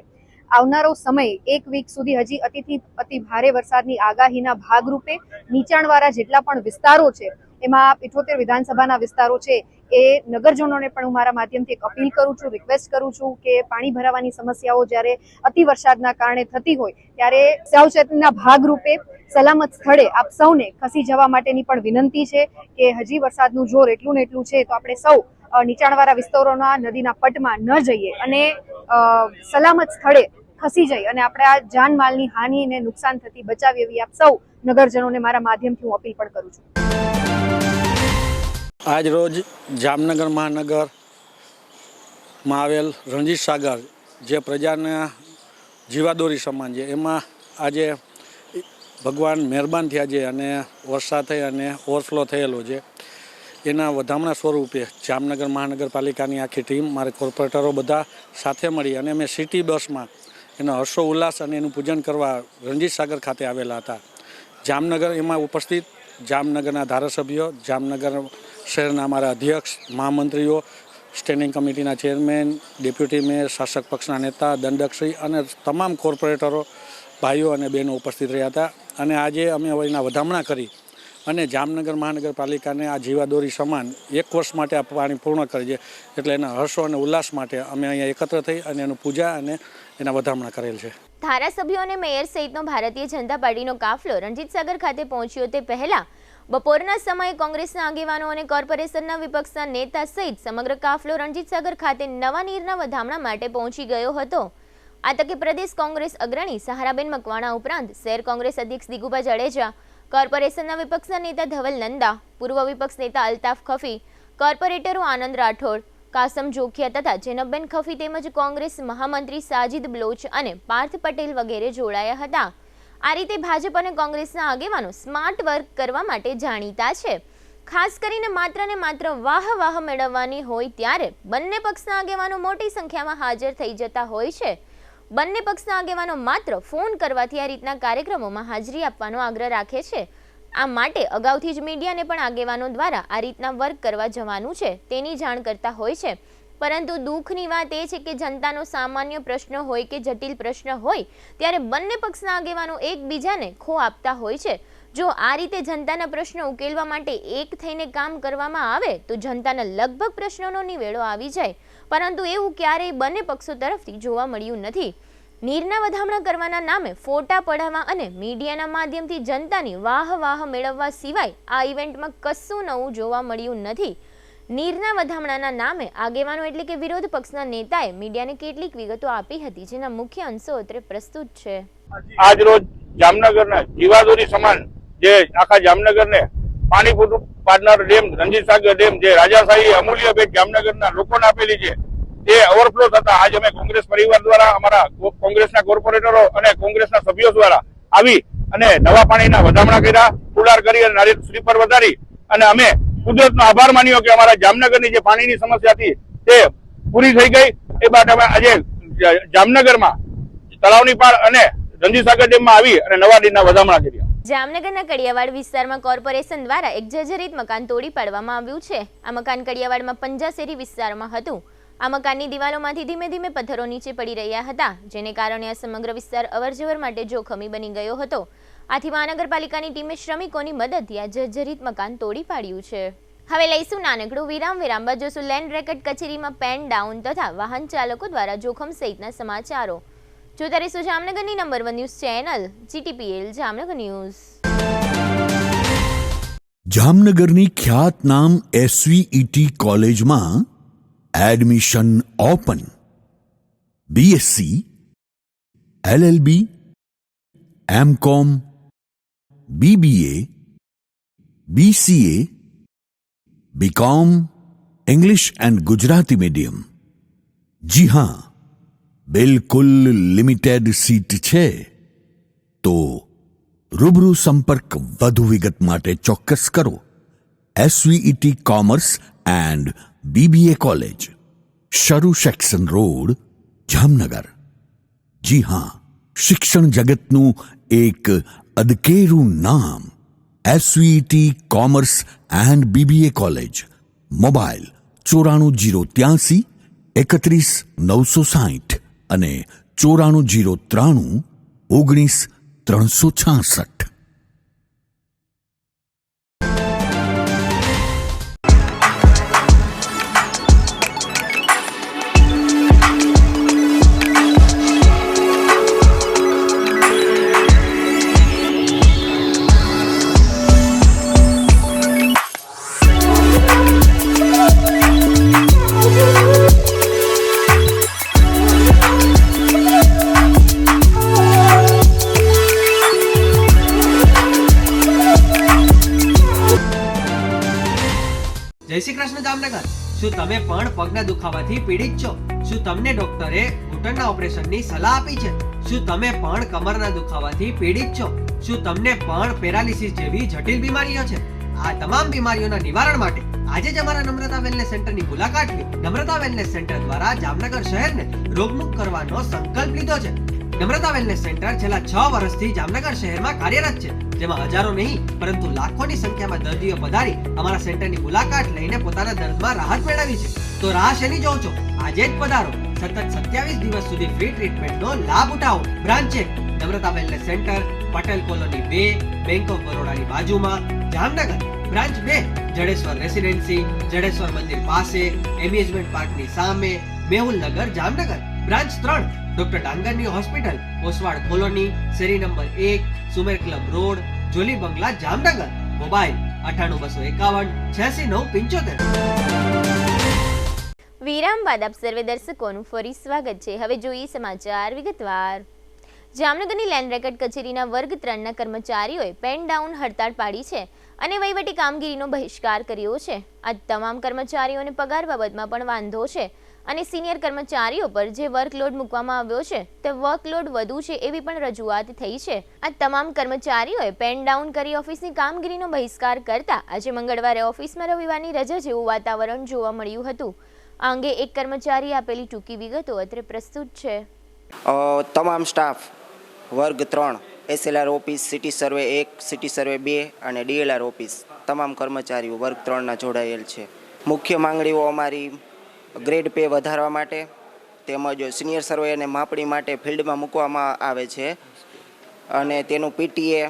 [SPEAKER 6] આવનારો સમય એક વીક સુધી હજી અતિથી અતિ ભારે વરસાદની આગાહીના ભાગરૂપે નીચાણવાળા જેટલા પણ વિસ્તારો છે, એમાં 78 વિધાનસભાના વિસ્તારો છે, એ નગરજનોને પણ હું મારા માધ્યમથી એક અપીલ કરું છું, રિક્વેસ્ટ કરું છું કે પાણી ભરાવાની સમસ્યાઓ જ્યારે અતિ વરસાદના કારણે થતી હોય ત્યારે સાવચેતીના ભાગરૂપે સલામત સ્થળે આપ સૌને ખસી જવા માટેની પણ વિનંતી છે કે હજી વરસાદનું જોર એટલું ને એટલું છે, તો આપણે સૌ નીચાણવાળા વિસ્તારોના નદીના પટમાં ન જઈએ અને સલામત સ્થળે ખસી જઈ અને આપણે આ જાનમાલની હાનિને નુકસાન થતી બચાવી એવી આપ સૌ નગરજનોને મારા માધ્યમથી હું અપીલ પણ કરું છું.
[SPEAKER 7] આજ રોજ જામનગર મહાનગરમાં આવેલ રણજીત સાગર, જે પ્રજાના જીવાદોરી સમાન છે, એમાં આજે ભગવાન મહેરબાન થયા છે અને વરસાદ થઈ અને ઓવરફ્લો થયેલો છે. એના વધામણા સ્વરૂપે જામનગર મહાનગરપાલિકાની આખી ટીમ, મારે કોર્પોરેટરો બધા સાથે મળી અને અમે સિટી બસમાં એનો હર્ષો ઉલ્લાસ અને એનું પૂજન કરવા રણજીત સાગર ખાતે આવેલા હતા. જામનગર એમાં ઉપસ્થિત જામનગરના ધારાસભ્યો, જામનગર શહેરના અમારા અધ્યક્ષ, મહામંત્રીઓ, સ્ટેન્ડિંગ કમિટીના ચેરમેન, ડેપ્યુટી મેયર, શાસક પક્ષના નેતા, દંડકશ્રી અને તમામ કોર્પોરેટરો ભાઈઓ અને બહેનો ઉપસ્થિત રહ્યા હતા. અને આજે અમે એના વધામણા કરી અને જામનગર મહાનગરપાલિકાને આ જીવાદોરી સમાન 1 વર્ષ માટે આ પાણી પૂર્ણ કરી છે, એટલે એના હર્ષો અને ઉલ્લાસ માટે અમે અહીંયા એકત્ર થઈ અને એનું પૂજા અને એના વધામણા કરેલ છે.
[SPEAKER 1] ધારાસભ્યો અને મેયર સહિતનો ભારતીય જનતા પાર્ટીનો કાફલો રણજીત સાગર ખાતે પહોંચ્યો તે પહેલા બપોરના સમયે કોંગ્રેસના આગેવાનો અને કોર્પોરેશનના વિપક્ષના નેતા સહિત સમગ્ર કાફલો રણજીત સાગર ખાતે નવા નીરના વધામણા માટે પહોંચી ગયો હતો. આ તકે પ્રદેશ કોંગ્રેસ અગ્રણી સહારાબેન મકવાણા ઉપરાંત શહેર કોંગ્રેસ અધ્યક્ષ દિગુભા જાડેજા, કોર્પોરેશનના વિપક્ષના નેતા ધવલ નંદા, પૂર્વ વિપક્ષ નેતા અલ્તાફ ખફી, કોર્પોરેટરો આનંદ રાઠોડ, કાસમ જોખિયા તથા જેનબબેન ખફી તેમજ કોંગ્રેસ મહામંત્રી સાજિદ બ્લોચ અને પાર્થ પટેલ વગેરે જોડાયા હતા. આ રીતે ભાજપ અને કોંગ્રેસના આગેવાનો સ્માર્ટ વર્ક કરવા માટે જાણીતા છે. ખાસ કરીને માત્ર ને માત્ર વાહ મેળવવાની હોય ત્યારે બંને પક્ષના આગેવાનો મોટી સંખ્યામાં હાજર થઈ જતા હોય છે. બંને પક્ષના આગેવાનો માત્ર ફોન કરવાથી આ રીતના કાર્યક્રમોમાં હાજરી આપવાનો આગ્રહ રાખે છે. આ માટે અગાઉથી જ મીડિયાને પણ આગેવાનો દ્વારા આ રીતના વર્ક કરવા જવાનું છે તેની જાણ કરતા હોય છે. પરંતુ દુઃખની વાત એ છે કે જનતાનો સામાન્ય પ્રશ્ન હોય કે જટિલ પ્રશ્ન હોય ત્યારે બંને પક્ષના આગેવાનો એકબીજાને ખો આપતા હોય છે. જો આ રીતે જનતાના પ્રશ્નો ઉકેલવા માટે એક થઈને કામ કરવામાં આવે તો જનતાના લગભગ પ્રશ્નોનો નિવેડો આવી જાય, પરંતુ એવું ક્યારેય બંને પક્ષો તરફથી જોવા મળ્યું નથી. નીરના વધામણા કરવાના નામે ફોટા પડાવવા અને મીડિયાના માધ્યમથી જનતાની વાહ મેળવવા સિવાય આ ઇવેન્ટમાં કશું નવું જોવા મળ્યું નથી. નીરના વધામણાના નામે આગેવાનો એટલે કે વિરોધ પક્ષના નેતાએ મીડિયાને કેટલીક વિગતો આપી હતી, જેના મુખ્ય અંશો અત્રે પ્રસ્તુત છે.
[SPEAKER 8] આજ રોજ જામનગરના જીવાદોરી સમાન જે આખા જામનગરને પાણી પૂરું પાડનાર ડેમ રણજીત સાગર ડેમ, જે રાજાશાહી અમૂલ્ય ભેટ જામનગરના લોકોને આપેલી છે, તે ઓવરફ્લો થતા આજ અમે કોંગ્રેસ પરિવાર દ્વારા, અમારા કોંગ્રેસના કોર્પોરેટરો અને કોંગ્રેસના સભ્યો દ્વારા આવી અને નવા પાણીના વધામણા કર્યા, ફુલાર કરી અને નારિયેળ સ્લીપર વધારી અને અમે કુદરતનો આભાર માન્યો કે અમારા જામનગરની જે પાણીની સમસ્યા હતી તે પૂરી થઈ ગઈ. એ બાદ અમે આજે જામનગરમાં તળાવની પાળ અને રણજીત સાગર ડેમમાં આવી અને નવા નીરના વધામણા કર્યા.
[SPEAKER 1] જામનગરના કડિયાવાડ વિસ્તારમાં કોર્પોરેશન દ્વારા એક જર્જરિત મકાન તોડી પાડવામાં આવ્યું છે. આ મકાન કડિયાવાડમાં પંજાશેરી વિસ્તારમાં હતું. આ મકાનની દિવાલોમાંથી ધીમે ધીમે પથ્થરો નીચે પડી રહ્યા હતા, જેને કારણે આ સમગ્ર વિસ્તાર અવરજવર માટે જોખમી બની ગયો હતો. આથી મહાનગરપાલિકાની ટીમે શ્રમિકોની મદદથી આ જર્જરિત મકાન તોડી પાડ્યું છે. હવે લઈશું નાનકડું વિરામ બાદ જોશું લેન્ડ રેકર્ડ કચેરીમાં પેન ડાઉન તથા વાહન ચાલકો દ્વારા જોખમ સહિતના સમાચારો. જોતા રહીશું જામનગરની number 1 news channel GTPL Jamnagar news.
[SPEAKER 2] જામનગરની ખ્યાતનામ SVET કોલેજમાં admission open. BSc, LLB, MCom, BBA, BCA, BCom, English and Gujarati medium. जी हाँ, बिल्कुल लिमिटेड सीट છે. તો રૂબરૂ સંપર્ક વધુ વિગત માટે ચોક્કસ કરો. SVET commerce and BBA college, શરૂ સેક્શન રોડ, જામનગર. જી હા, શિક્ષણ જગતનું એક અદકેરું નામ SVET commerce and BBA college. Mobile 9403 31960 અને 9403 19366.
[SPEAKER 5] જય શ્રી કૃષ્ણ જામનગર. શું તમે પણ પગના દુખાવાથી પીડિત છો? શું તમને ડોક્ટરે ઘૂંટણના ઓપરેશનની સલાહ આપી છે? શું તમે પણ કમરના દુખાવાથી પીડિત છો? શું તમને પણ પેરાલિસિસ જેવી જટિલ બીમારીઓ છે? આ તમામ બીમારીઓના નિવારણ માટે આજે જ અમારા નમ્રતા વેલનેસ સેન્ટરની મુલાકાત લો. નમ્રતા વેલનેસ સેન્ટર દ્વારા જામનગર શહેરને રોગમુક્ત કરવાનો સંકલ્પ લીધો છે. નમ્રતા વેલનેસ સેન્ટર છેલ્લા 6 વર્ષથી જામનગર શહેરમાં કાર્યરત છે, જેમાં હજારો નહીં પરંતુ લાખોની સંખ્યામાં દર્દીઓ પધારી અમારા સેન્ટરની મુલાકાત લઈને પોતાના દર્દમાં રાહત મેળવી છે. તો રાહ શેની જોવો છો? આજે જ પધારો. સતત 27 દિવસ સુધી ફ્રી ટ્રીટમેન્ટનો લાભ ઉઠાવો. Branch 1 Namrata wellness centre, Patel colony 2, bank of બરોડાની બાજુમાં, જામનગર. બ્રાન્ચ 2 જડેશ્વર રેસિડેન્સી, જડેશ્વર મંદિર પાસે, એમ્યુઝમેન્ટ પાર્કની સામે, મેહુલનગર, જામનગર. બ્રાન્ચ 3 ડોક્ટર ડાંગરની હોસ્પિટલ, ઓસવાડ કોલોની, શેરી number 1, Sumer club road, Jolly Bungalow, Jamnagar. Mobile 98 251 86 975.
[SPEAKER 1] વિરામ બાદ આપ સર્વે દર્શકોનું ફરી સ્વાગત છે. હવે જોઈએ સમાચાર વિગતવાર. જામનગરની લેન્ડ રેકર્ડ કચેરીના વર્ગ 3ના કર્મચારીઓએ પેન ડાઉન હડતાળ પાડી છે અને વહીવટી કામગીરીનો બહિષ્કાર કર્યો છે. આ તમામ કર્મચારીઓને પગાર બાબતમાં પણ વાંધો છે અને સિનિયર કર્મચારીઓ પર જે વર્કલોડ મૂકવામાં આવ્યો છે તે વર્કલોડ વધુ છે એવી પણ રજૂઆત થઈ છે. આ તમામ કર્મચારીઓએ પેન ડાઉન કરી ઓફિસની કામગીરીનો બહિષ્કાર કરતા આજે મંગળવારે ઓફિસમાં રવિવારની રજા જેવું વાતાવરણ જોવા મળ્યું હતું. આ અંગે એક કર્મચારી આપેલી ટૂંકી વિગતો અત્રે પ્રસ્તુત છે.
[SPEAKER 9] તમામ સ્ટાફ વર્ગ 3 SLR office, city survey 1, city survey 2 અને DLR ઓફિસ તમામ કર્મચારીઓ વર્ગ 3ના જોડાયેલ છે. મુખ્ય માંગણીઓ અમારી ગ્રેડ પે વધારવા માટે તેમજ સિનિયર સર્વે અને માપણી માટે ફિલ્ડમાં મૂકવામાં આવે છે અને તેનું PTA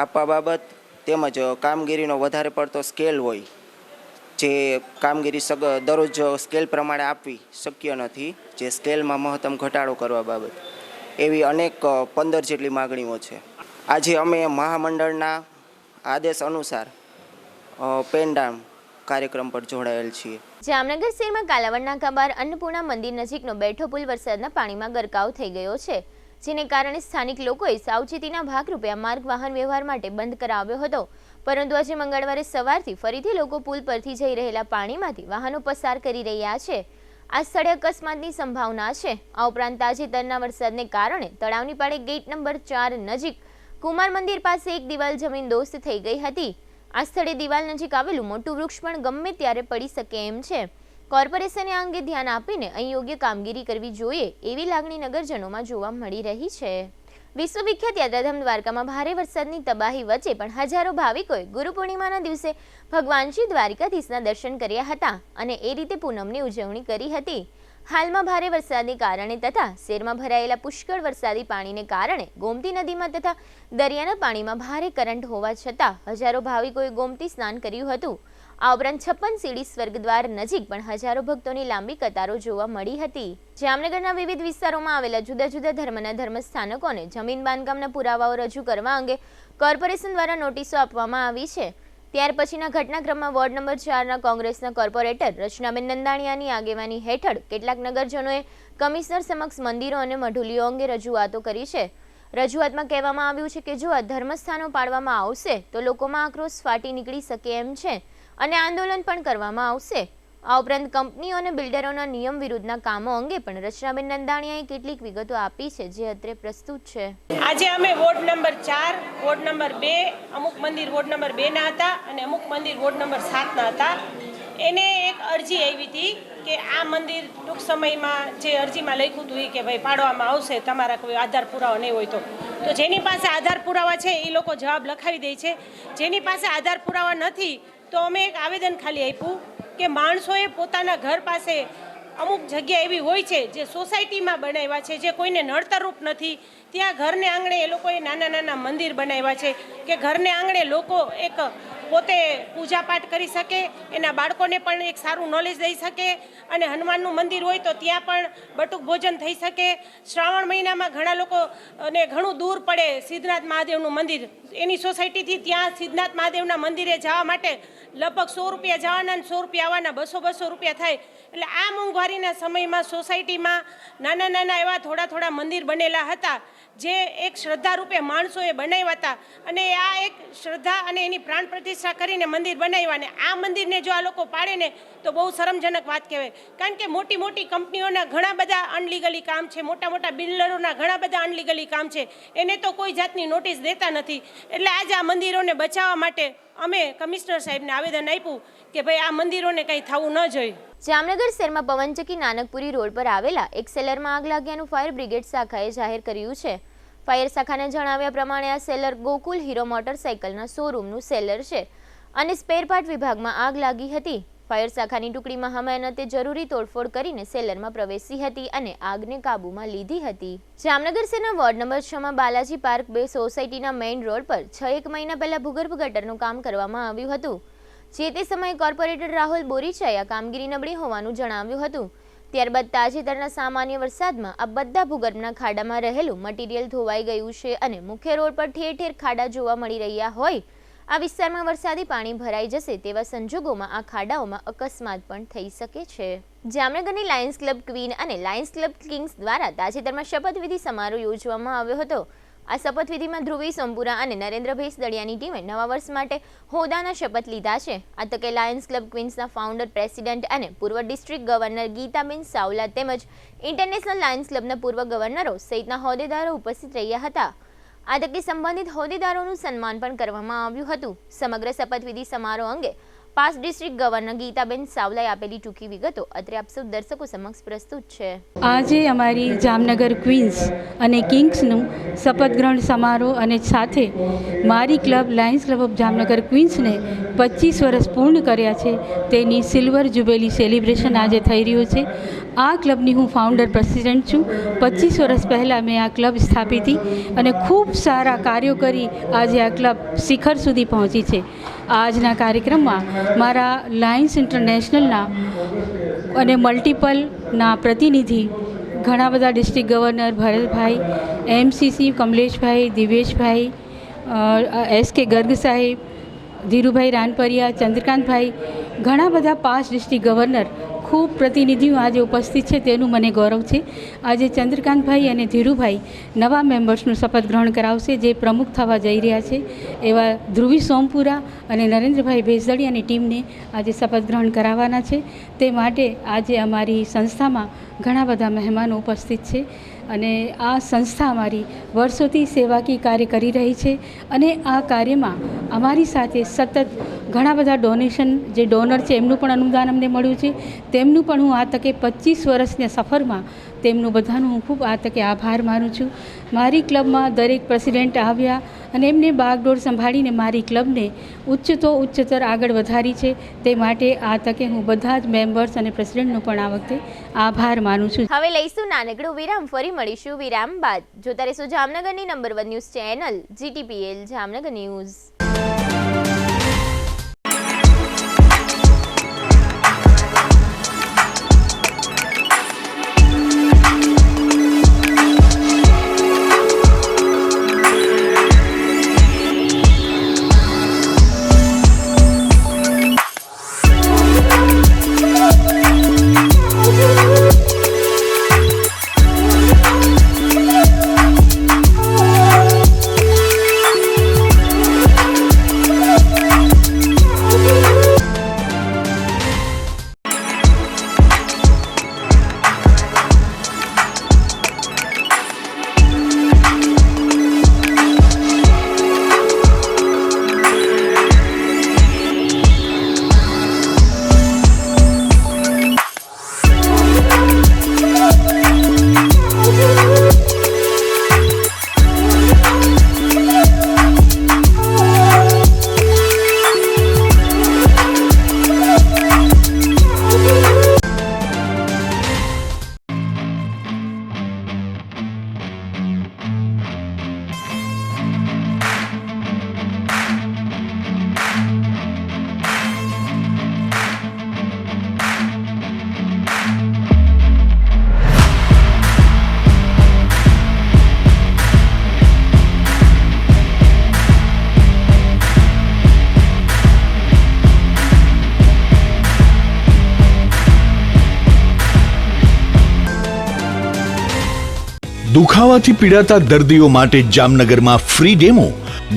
[SPEAKER 9] આપવા બાબત તેમજ કામગીરીનો વધારે પડતો સ્કેલ હોય જે કામગીરી દરરોજ સ્કેલ પ્રમાણે આપવી શક્ય નથી, જે સ્કેલમાં મહત્તમ ઘટાડો કરવા બાબત એવી અનેક 15 જેટલી માગણીઓ છે. આજે અમે મહામંડળના આદેશ અનુસાર પેન ડાઉન કાર્યક્રમ પર જોડાયેલ છીએ.
[SPEAKER 1] જામનગર શહેરમાં કાલાવડ નાકા બહાર અન્નપૂર્ણા મંદિર નજીકનો બેઠો પુલ વરસાદના પાણીમાં ગરકાવ થઈ ગયો છે, જેને કારણે સ્થાનિક લોકોએ સાવચેતીના ભાગરૂપે આ માર્ગ વાહન વ્યવહાર માટે બંધ કરાવ્યો હતો. પરંતુ આજે મંગળવારે સવારથી ફરીથી લોકો પુલ પરથી જઈ રહેલા પાણીમાંથી વાહનો પસાર કરી રહ્યા છે. આ સ્થળે અકસ્માતની સંભાવના છે. આ ઉપરાંત તાજેતરના વરસાદને કારણે તળાવની પાળે ગેટ નંબર 4 નજીક કુમાર મંદિર પાસે એક દિવાલ જમીનદોસ્ત થઈ ગઈ હતી. આ સ્થળે દિવાલ નજીક આવેલું મોટું વૃક્ષ પણ ગમે ત્યારે પડી શકે એમ છે. કોર્પોરેશને આ અંગે ધ્યાન આપીને અહીં યોગ્ય કામગીરી કરવી જોઈએ એવી લાગણી નગરજનોમાં જોવા મળી રહી છે. વિશ્વવિખ્યાત યાત્રાધામ દ્વારકામાં ભારે વરસાદની તબાહી વચ્ચે પણ હજારો ભાવિકોએ ગુરુ પૂર્ણિમાના દિવસે ભગવાન શ્રી દ્વારકાધીશના દર્શન કર્યા હતા અને એ રીતે પૂનમની ઉજવણી કરી હતી. હાલમાં ભારે વરસાદને કારણે તથા શહેરમાં ભરાયેલા પુષ્કળ વરસાદી પાણીને કારણે ગોમતી નદીમાં તથા દરિયાના પાણીમાં ભારે કરંટ હોવા છતાં હજારો ભાવિકોએ ગોમતી સ્નાન કર્યું હતું. આ ઉપરાંત 56 સીડી સ્વર્ગદ્વાર નજીક પણ હજારો ભક્તોની લાંબી કતારો જોવા મળી હતી. જામનગરના વિવિધ વિસ્તારોમાં આવેલા જુદા જુદા ધર્મના ધર્મસ્થાનકોને જમીન બાંધકામના પુરાવાઓ રજૂ કરવા અંગે કોર્પોરેશન દ્વારા નોટિસો આપવામાં આવી છે. ત્યાર પછીના ઘટનાક્રમમાં વોર્ડ નંબર 4ના કોંગ્રેસના કોર્પોરેટર રચનાબેન નંદાણીયાની આગેવાની હેઠળ કેટલાક નગરજનોએ કમિશનર સમક્ષ મંદિરો અને મઢુલીઓ અંગે રજૂઆતો કરી છે. રજૂઆતમાં કહેવામાં આવ્યું છે કે જો આ ધર્મસ્થાનો પાડવામાં આવશે તો લોકોમાં આક્રોશ ફાટી નીકળી શકે એમ છે અને આંદોલન પણ કરવામાં આવશે. આ ઉપરાંત કંપનીઓ અને બિલ્ડરોના નિયમ વિરુદ્ધના કામો અંગે પણ રચનાબેન નંદાણીયાએ કેટલીક વિગતો આપી છે, જે અત્રે પ્રસ્તુત છે.
[SPEAKER 10] આજે અમે વોર્ડ નંબર 4, વોર્ડ નંબર 2, અમુક મંદિર વોર્ડ નંબર 2ના હતા અને અમુક મંદિર વોર્ડ નંબર 7ના હતા. એને એક અરજી આવી હતી કે આ મંદિર ટૂંક સમયમાં જે અરજીમાં લખ્યું હતું કે ભાઈ પાડવામાં આવશે, તમારા કોઈ આધાર પુરાવા નહીં હોય તો જેની પાસે આધાર પુરાવા છે એ લોકો જવાબ લખાવી દે છે. જેની પાસે આધાર પુરાવા નથી તો અમે એક આવેદન ખાલી આપ્યું કે માણસોએ પોતાના ઘર પાસે અમુક જગ્યા એવી હોય છે જે સોસાયટીમાં બનાવ્યા છે, જે કોઈને નડતરરૂપ નથી, ત્યાં ઘરને આંગણે એ લોકોએ નાના નાના મંદિર બનાવ્યા છે કે ઘરને આંગણે લોકો એક પોતે પૂજાપાઠ કરી શકે, એના બાળકોને પણ એક સારું નોલેજ દઈ શકે અને હનુમાનનું મંદિર હોય તો ત્યાં પણ બટુક ભોજન થઈ શકે. શ્રાવણ મહિનામાં ઘણા લોકોને ઘણું દૂર પડે સિદ્ધનાથ મહાદેવનું મંદિર, એની સોસાયટીથી ત્યાં સિદ્ધનાથ મહાદેવના મંદિરે જવા માટે લગભગ 100 રૂપિયા જવાના અને 100 રૂપિયા આવવાના, 200 રૂપિયા થાય. એટલે આ મોંઘવારીના સમયમાં સોસાયટીમાં નાના નાના એવા થોડા મંદિર બનેલા હતા જે એક શ્રદ્ધા રૂપે માણસોએ બનાવ્યા હતા અને આ એક શ્રદ્ધા અને એની પ્રાણ પ્રતિષ્ઠા કરીને મંદિર બનાવ્યા. ને આ મંદિરને જો આ લોકો પાડે ને તો બહુ શરમજનક વાત કહેવાય, કારણ કે મોટી મોટી કંપનીઓના ઘણા બધા અનલીગલી કામ છે, મોટા મોટા બિલ્ડરોના ઘણા બધા અનલીગલી કામ છે, એને તો કોઈ જાતની નોટિસ દેતા નથી. એટલે આજે આ મંદિરોને બચાવવા માટે અમે કમિશનર સાહેબને આવેદન આપ્યું કે ભાઈ આ મંદિરોને કંઈ થવું ન જોઈએ.
[SPEAKER 1] જામનગર શહેરમાં પવનચક્કી નાનકપુરી રોડ પર આવેલા એક સેલરમાં આગ લાગ્યાનું ફાયર બ્રિગેડ શાખાએ જાહેર કર્યું છે. ફાયર શાખાના જણાવ્યા પ્રમાણે આ સેલર ગોકુલ હીરો મોટરસાઇકલના શોરૂમનું સેલર છે અને સ્પેર પાર્ટ વિભાગમાં આગ લાગી હતી. ફાયર શાખાની ટુકડીમાં હમાયનતે જરૂરી તોડફોડ કરીને સેલરમાં પ્રવેશી હતી અને આગને કાબૂમાં લીધી હતી. જામનગર શહેરના વોર્ડ નંબર 6માં બાલાજી પાર્ક 2 સોસાયટીના મેઇન રોડ પર 6 મહિના પહેલા ભૂગર્ભ ગટરનું કામ કરવામાં આવ્યું હતું. જે તે સમયે કોર્પોરેટર રાહુલ બોરીચાએ આ કામગીરી નબળી હોવાનું જણાવ્યું હતું. ત્યારબાદ તાજેતરના સામાન્ય વરસાદમાં આ બધા ભૂગર્ભના ખાડામાં રહેલું મટીરિયલ ધોવાઈ ગયું છે અને મુખ્ય રોડ પર ઠેર ઠેર ખાડા જોવા મળી રહ્યા હોય આ વિસ્તારમાં વરસાદી પાણી ભરાઈ જશે તેવા સંજોગોમાં આ ખાડાઓમાં અકસ્માત પણ થઈ શકે છે. જામનગરની લાયન્સ ક્લબ ક્વીન અને લાયન્સ ક્લબ કિંગ્સ દ્વારા તાજેતરમાં શપથવિધિ સમારોહ યોજવામાં આવ્યો હતો. આ શપથવિધિમાં ધ્રુવી સોમપુરા અને નરેન્દ્રભાઈ સદડિયાની ટીમે નવા વર્ષ માટે હોદ્દાના શપથ લીધા છે. આ તકે લાયન્સ ક્લબ ક્વીન્સના ફાઉન્ડર, પ્રેસિડેન્ટ અને પૂર્વ ડિસ્ટ્રિક્ટ ગવર્નર ગીતાબેન સાવલા તેમજ ઇન્ટરનેશનલ લાયન્સ ક્લબના પૂર્વ ગવર્નરો સહિતના હોદ્દેદારો ઉપસ્થિત રહ્યા હતા. આ તકે સંબંધિત હોદ્દેદારોનું સન્માન પણ કરવામાં આવ્યું હતું. સમગ્ર શપથવિધિ સમારોહ અંગે પાસ્ટ ડિસ્ટ્રિક્ટ ગવર્નર ગીતાબેન સાવલાએ આપેલી ટૂંકી વિગતો અત્રે આપ સૌ દર્શકો સમક્ષ પ્રસ્તુત છે.
[SPEAKER 11] આજે અમારી જામનગર ક્વીન્સ અને કિંગ્સનું શપથ ગ્રહણ સમારોહ અને સાથે મારી club Lions club of Jamnagar ક્વીન્સને 25 વર્ષ પૂર્ણ કર્યા છે તેની સિલ્વર જ્યુબિલી સેલિબ્રેશન આજે થઈ રહ્યું છે. આ ક્લબની હું ફાઉન્ડર પ્રેસિડેન્ટ છું. 25 વર્ષ પહેલાં મેં આ ક્લબ સ્થાપિત અને ખૂબ સારા કાર્યો કરી આજે આ ક્લબ શિખર સુધી પહોંચી છે. આજના કાર્યક્રમમાં મારા લાયન્સ ઇન્ટરનેશનલના અને મલ્ટિપલના પ્રતિનિધિ ઘણા બધા ડિસ્ટ્રિક્ટ ગવર્નર ભરતભાઈ, એમસીસી કમલેશભાઈ, દિવેશભાઈ, એસકે ગર્ગ સાહેબ, ધીરુભાઈ રાનપરિયા, ચંદ્રકાંતભાઈ, ઘણા બધા 5 ડિસ્ટ્રિક્ટ ગવર્નર ખૂબ પ્રતિનિધિઓ આજે ઉપસ્થિત છે તેનું મને ગૌરવ છે. આજે ચંદ્રકાંતભાઈ અને ધીરુભાઈ નવા મેમ્બર્સનું શપથ ગ્રહણ કરાવશે જે પ્રમુખ થવા જઈ રહ્યા છે. એવા ધ્રુવી સોમપુરા અને નરેન્દ્રભાઈ ભેસદડિયાની ટીમને આજે શપથ ગ્રહણ કરાવવાના છે. તે માટે આજે અમારી સંસ્થામાં ઘણા બધા મહેમાનો ઉપસ્થિત છે. અને આ સંસ્થા અમારી વર્ષોથી સેવાકીય કાર્ય કરી રહી છે અને આ કાર્યમાં અમારી સાથે સતત ઘણા બધા ડોનેશન જે ડોનર છે એમનું પણ અનુદાન અમને મળ્યું છે. તેમનું પણ હું આ તકે 25 વર્ષની સફરમાં તેમનું બધાનું હું ખૂબ આ તકે આભાર માનું છું. મારી ક્લબમાં દરેક પ્રેસિડેન્ટ આવ્યા અને એમને બાગડોર સંભાળીને મારી ક્લબને ઉચ્ચતર આગળ વધારી છે. તે માટે આ તકે હું બધા જ મેમ્બર્સ અને પ્રેસિડેન્ટનો પણ આ વખતે આભાર માનું છું.
[SPEAKER 1] હવે લઈશું નાનકડો વિરામ, ફરી મળીશું વિરામ બાદ. જોતા રહેશો જામનગરની number 1 news channel GTPL Jamnagar news.
[SPEAKER 2] દુખાવાથી પીડાતા દર્દીઓ માટે જામનગરમાં free demo.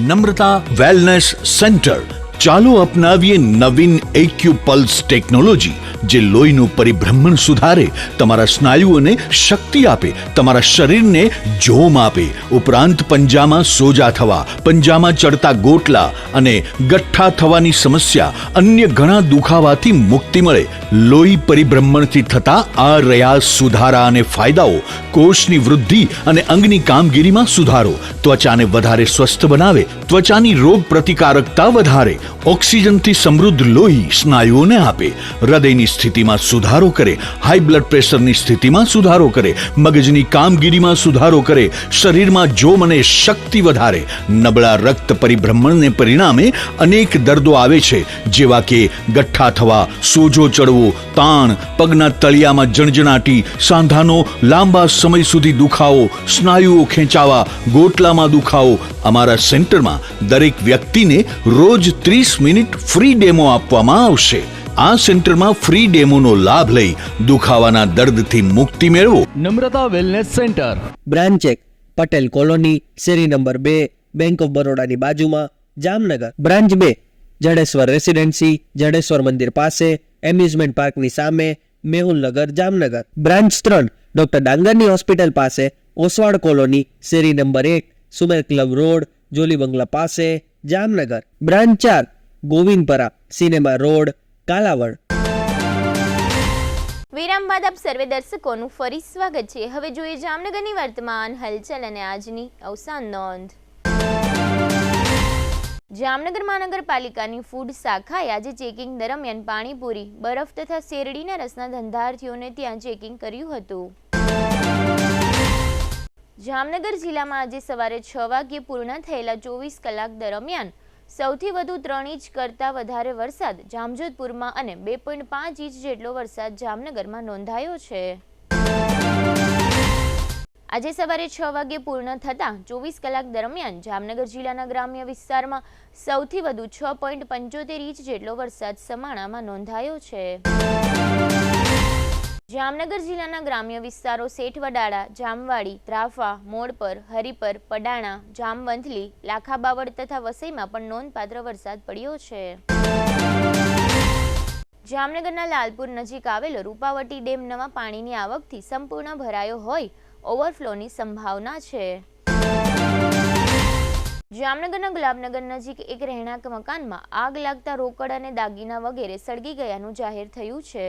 [SPEAKER 2] Namrata wellness centre. ચાલો અપનાવીએ નવીન એક્યુપલ્સ ટેકનોલોજી, જે લોહીનું પરિભ્રમણ સુધારે, તમારા સ્નાયુઓને શક્તિ આપે, તમારા શરીરને જોમ આપે. ઉપરાંત પંજામાં સોજા થવા, પંજામાં ચડતા ગોટલા અને ગઠ્ઠા થવાની સમસ્યા, અન્ય ઘણા દુખાવાથી મુક્તિ મળે. લોહી પરિભ્રમણથી થતા આ રહ્યા સુધારા અને ફાયદાઓ. કોષની વૃદ્ધિ અને અંગની કામગીરીમાં સુધારો, ત્વચાને વધારે સ્વસ્થ બનાવે, ત્વચાની રોગ પ્રતિકારકતા વધારે. ઓક્સિજનથી સમૃદ્ધ લોહી સ્નાયુઓને આપે, હૃદયની સ્થિતિમાં સુધારો કરે, હાઈ બ્લડ પ્રેશરની સ્થિતિમાં સુધારો કરે, મગજની કામગીરીમાં સુધારો કરે, શરીરમાં જોમ અને શક્તિ વધારે. નબળા રક્ત પરિભ્રમણને પરિણામે અનેક દર્દો આવે છે, જેવા કે ગઠ્ઠા થવા, સોજો ચડવો, તાણ, પગના તળિયામાં જણજણાટી, સાંધાનો લાંબા સમય સુધી દુખાવો, સ્નાયુઓ ખેંચાવા, ગોટલામાં દુખાવો. અમારા સેન્ટરમાં દરેક વ્યક્તિને રોજ 30 મિનિટ ફ્રી ડેમો આપવામાં આવશે. આ સેન્ટરમાં ફ્રી ડેમોનો લાભ લઈ દુખાવાના દર્દથી મુક્તિ મેળવો.
[SPEAKER 12] Namrata wellness centre,
[SPEAKER 13] branch 1, Patel colony, શેરી નંબર 2, બેંક ઓફ બરોડાની બાજુમાં, જામનગર. બ્રાન્ચ 2, જડેશ્વર રેસિડેન્સી, જડેશ્વર મંદિર પાસે, એમ્યુઝમેન્ટ પાર્કની સામે, મેહુલનગર, જામનગર. બ્રાન્ચ 3, ડોક્ટર ડાંગરની હોસ્પિટલ પાસે, ઓસવાડ કોલોની, શેરી number 1, Sumer club road, Jolly Bungalow પાસે, Jamnagar. Branch 4, Govindpara, cinema road, Kalavad.
[SPEAKER 1] વિરામ બાદ આપ સર્વે દર્શકોનું ફરી સ્વાગત છે. હવે જોઈએ જામનગરની વર્તમાન હલચલ અને આજની અવસાન નોંધ. જામનગર મહાનગરપાલિકાની ફૂડ શાખાએ આજે ચેકિંગ દરમિયાન પાણીપુરી, બરફ તથા શેરડીના રસના ધંધાર્થીઓને ત્યાં ચેકિંગ કર્યું હતું. જામનગર જિલ્લામાં આજે સવારે 6 વાગ્યે પૂર્ણ થયેલા 24 કલાક દરમિયાન સૌથી વધુ 3 ઇંચ કરતાં વધારે વરસાદ જામજોધપુરમાં અને 2.5 ઇંચ જેટલો વરસાદ જામનગરમાં નોંધાયો છે. આજે સવારે 6 વાગ્યે પૂર્ણ થતાં 24 કલાક દરમિયાન જામનગર જિલ્લાના ગ્રામ્ય વિસ્તારમાં સૌથી વધુ 6.75 ઇંચ જેટલો વરસાદ સમાણામાં નોંધાયો છે. જામનગર જિલ્લાના ગ્રામ્ય વિસ્તારો શેઠવડાળા, જામવાડી, ત્રાફા, મોડપર, હરિપર, પડાણા, જામવંથલી, લાખાબાવડ તથા વસઈમાં પણ નોંધપાત્ર વરસાદ પડ્યો છે. જામનગરના લાલપુર નજીક આવેલો રૂપાવટી ડેમ નવા પાણીની આવકથી સંપૂર્ણ ભરાયો હોય ઓવરફ્લોની સંભાવના છે. જામનગરના ગુલાબનગર નજીક એક રહેણાંક મકાનમાં આગ લાગતા રોકડ અને દાગીના વગેરે સળગી ગયાનું જાહેર થયું છે.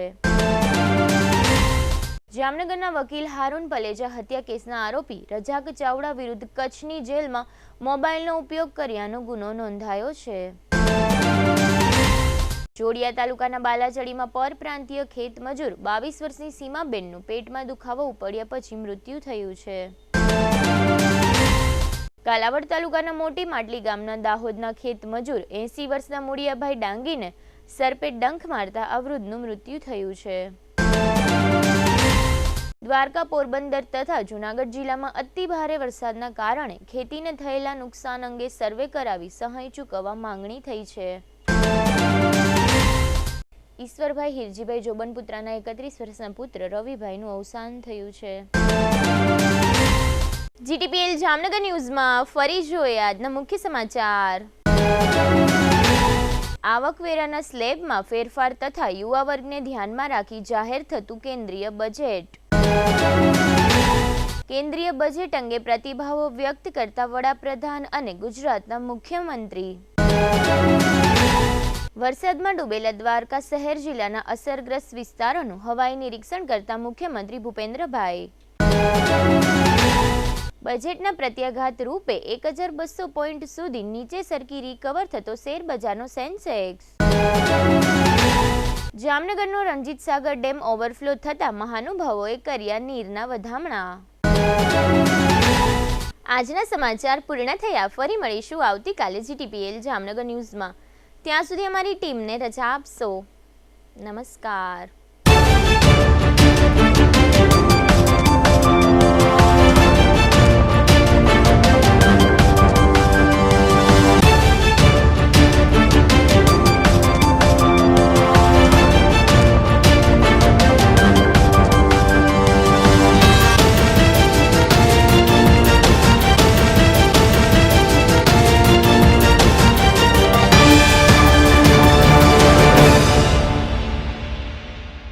[SPEAKER 1] જામનગરના વકીલ હારૂન પલેજા હત્યા કેસના આરોપી રજાક ચાવડા વિરુદ્ધ કચ્છની જેલમાં મોબાઈલનો ઉપયોગ કર્યાનો ગુનો નોંધાયો છે. જોડિયા તાલુકાના બાલાચડીમાં પરપ્રાંતીય ખેત મજૂર 22 વર્ષની સીમાબેનનું પેટમાં દુખાવો ઉપડ્યા પછી મૃત્યુ થયું છે. કાલાવડ તાલુકાના મોટી માટલી ગામના દાહોદના ખેત મજૂર 80 વર્ષના મુડિયાભાઈ ડાંગીને સરપે ડંખ મારતા આ વૃદ્ધનું મૃત્યુ થયું છે. દ્વારકા, પોરબંદર તથા જૂનાગઢ જિલ્લામાં અતિ ભારે વરસાદના કારણે ખેતીને થયેલા નુકસાન અંગે સર્વે કરાવી સહાય ચૂકવવા માંગણી થઈ છે. ઈશ્વરભાઈ હિરજીભાઈ જોબનપુત્રાના 31 વર્ષના પુત્ર રવિભાઈનું અવસાન થયું છે. GTPL જામનગર ન્યૂઝમાં ફરી જોઈએ આજના મુખ્ય સમાચાર. આવકવેરાના સ્લેબમાં ફેરફાર તથા યુવા વર્ગને ધ્યાનમાં રાખી જાહેર થતું કેન્દ્રીય બજેટ. કેન્દ્રીય બજેટ અંગે પ્રતિભાવો વ્યક્ત કરતા વડાપ્રધાન અને ગુજરાતના મુખ્યમંત્રી. વરસાદમાં ડૂબેલા દ્વારકા શહેર જિલ્લાના અસરગ્રસ્ત વિસ્તારોનું હવાઈ નિરીક્ષણ કરતા મુખ્યમંત્રી ભૂપેન્દ્રભાઈ. બજેટના પ્રત્યાઘાત રૂપે 1200 પોઈન્ટ સુધી નીચે સરકી રિકવર થતો શેર બજારનો સેન્સેક્સ. જામનગરનો રણજીત સાગર ડેમ ઓવરફ્લો થતા મહાનુભાવોએ કર્યા નીરના વધામણા. આજના સમાચાર પૂર્ણ થયા. ફરી મળીશું આવતીકાલે GTPL જામનગર ન્યૂઝમાં. ત્યાં સુધી અમારી ટીમને રજા આપશો. નમસ્કાર.